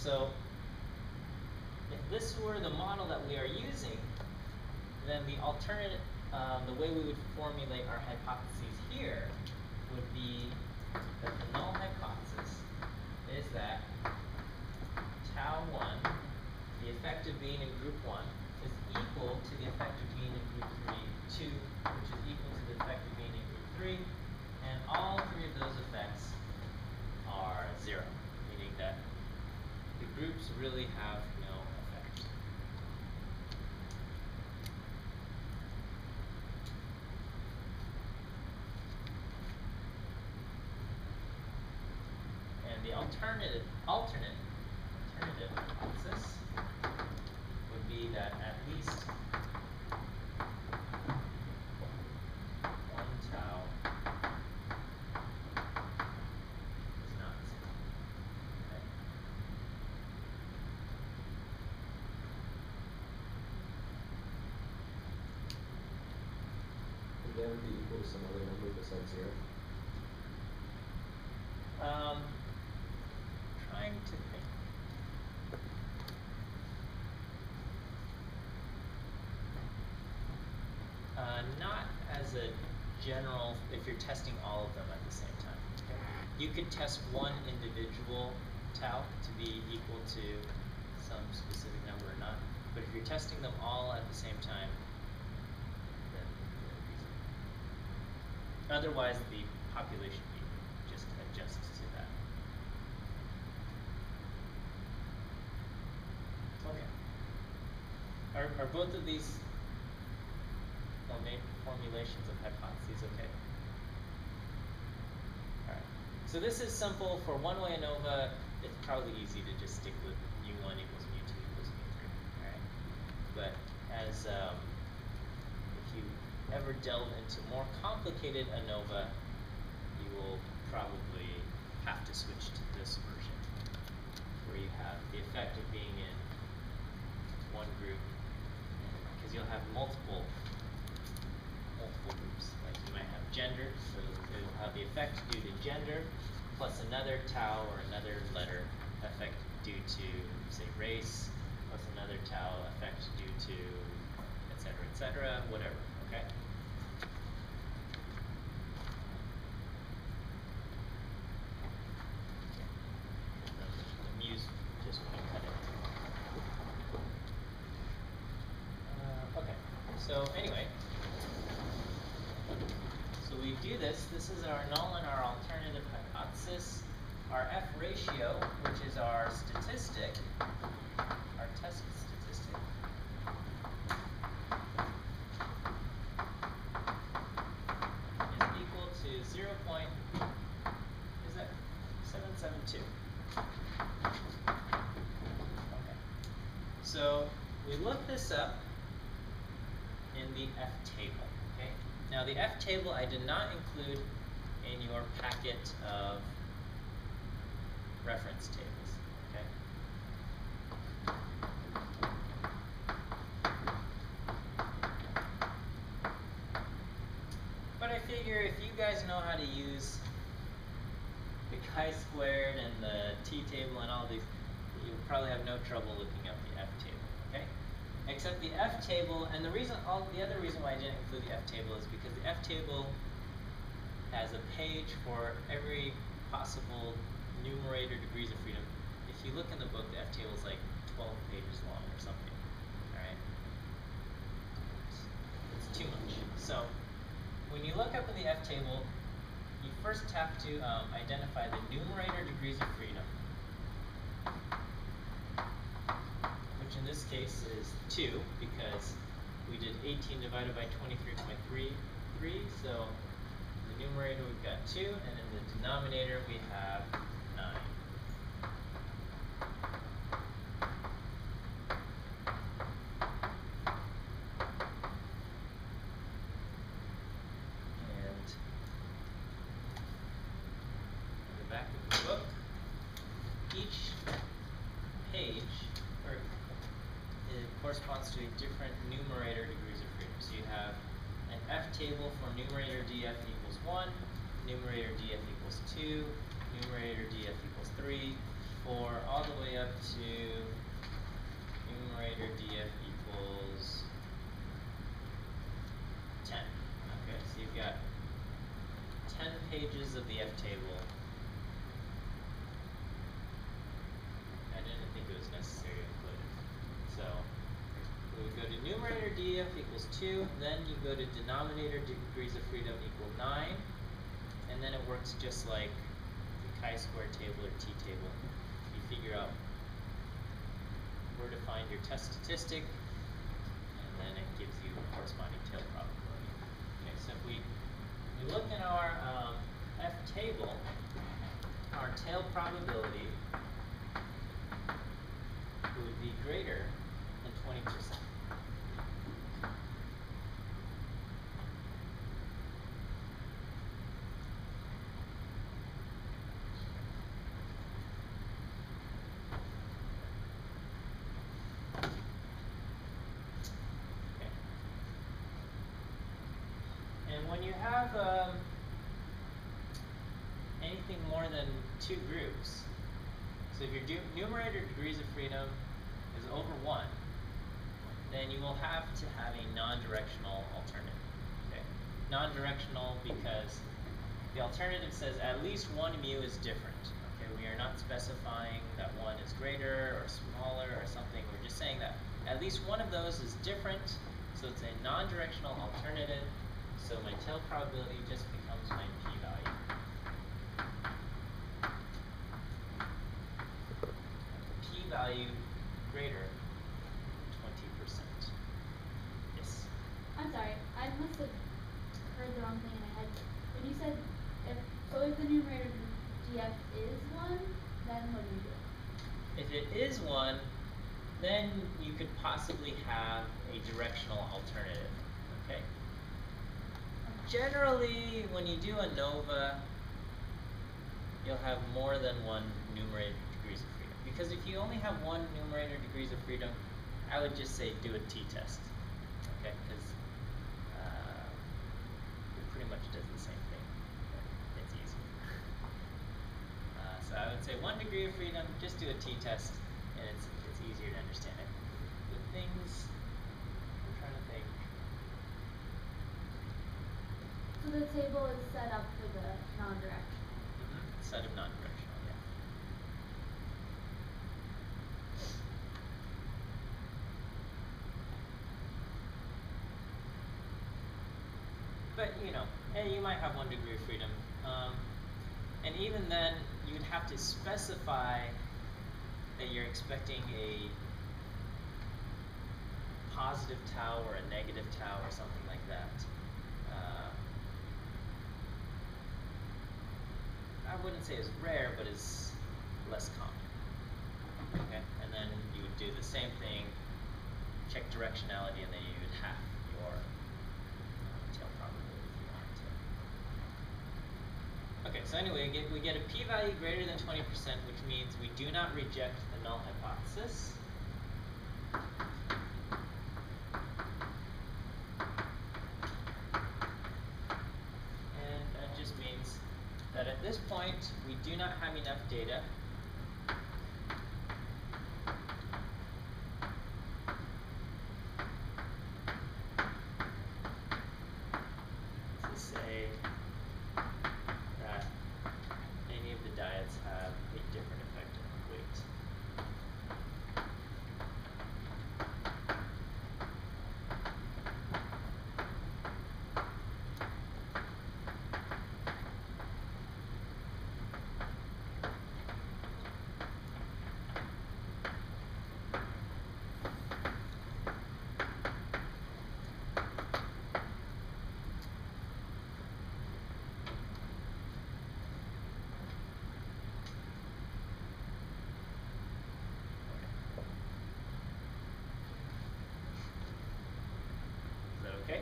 So if this were the model that we are using, then the alternate, the way we would formulate our hypotheses here would be that the null hypothesis is that tau 1, the effect of being in group 1, is equal to the effect of being in group 2, which is equal to the effect of being in group 3, and all three of those effects are 0, meaning that the groups really have no effect. And the alternate hypothesis would be that at least 1 tau is not 0. Okay? Would they ever be equal to some other number besides 0? Trying to think. Not as a general, if you're testing all of them at the same time. Okay? You could test one individual tau to be equal to some specific number or not, but if you're testing them all at the same time, then otherwise the population mean just adjusts to that. Okay. Are both of these formulations of hypotheses okay? Alright. So this is simple. For one-way ANOVA, it's probably easy to just stick with mu1 equals mu2 equals mu3. Alright. But as if you ever delve into more complicated ANOVA, you will probably have to switch to this version, where you have the effect of being in one group, because you'll have multiple groups. Like you might have gender, so it will have the effect due to gender, plus another tau or another letter effect due to, say, race, plus another tau effect due to, etc., whatever, okay? The muse just want to cut it. Okay, so anyway, so we do this. This is our null and our alternative hypothesis. Our F ratio, which is our statistic, our test statistic, is equal to 0.772. Okay. So we look this up in the F table. Okay. Now the F table I did not include in your packet of reference tables. Okay. But I figure if you guys know how to use the chi-squared and the t-table and all these, you'll probably have no trouble looking up the F table. Okay. Except the F table, and the other reason why I didn't include the F table is because the F table has a page for every possible numerator degrees of freedom. If you look in the book, the F table is like 12 pages long or something. Alright? It's too much. So when you look up in the F table, you first have to identify the numerator degrees of freedom, which in this case is 2, because we did 18 divided by 23.33, so in the numerator we've got 2, and in the denominator we have 9. And in the back of the book, each page it corresponds to a different numerator degrees of freedom. So you have an F table for numerator df equals 1, numerator df equals 2, numerator df equals 3, for all the way up to numerator df equals 10. Okay, so you've got 10 pages of the F table. I didn't think it was necessary to include it. So we would go to numerator df equals 2, then you go to denominator degrees of freedom equal 9, and then it works just like the chi-square table or t-table. You figure out where to find your test statistic, and then it gives you a corresponding tail probability. Okay, so if we look in our F table, our tail probability would be greater than 20%. Okay. And when you have anything more than 2 groups, so if your numerator degrees of freedom is over 1, then you will have to have a non-directional alternative. Okay? Non-directional because the alternative says at least one mu is different. Okay? We are not specifying that one is greater or smaller or something. We're just saying that at least one of those is different, so it's a non-directional alternative. So my tail probability just becomes my p-value. P-value greater than 20%. Yes? I'm sorry, I must have heard the wrong thing in my head. When you said if the numerator df is 1, then what do you do? If it is 1, then you could possibly have a directional alternative. Okay? Generally, when you do ANOVA, you'll have more than one numerator degrees of freedom. Because if you only have one numerator degrees of freedom, I would just say do a t-test. Okay? Because it pretty much does the same thing. It's easy. So I would say 1 degree of freedom, just do a t-test, and it's easier to understand it. The things, I'm trying to think. So the table is set up for the non-directional. Set of non-directional, yeah. But, you know, hey, you might have 1 degree of freedom. And even then, you'd have to specify that you're expecting a positive tau or a negative tau or something like that. I wouldn't say is rare, but is less common. Okay, and then you would do the same thing, check directionality, and then you would half your tail probability if you wanted to. Okay, so anyway, we get a p-value greater than 20%, which means we do not reject the null hypothesis. And that just means that at this point, we do not have enough data to say that any of the diodes have a different effect on weight. Is that okay?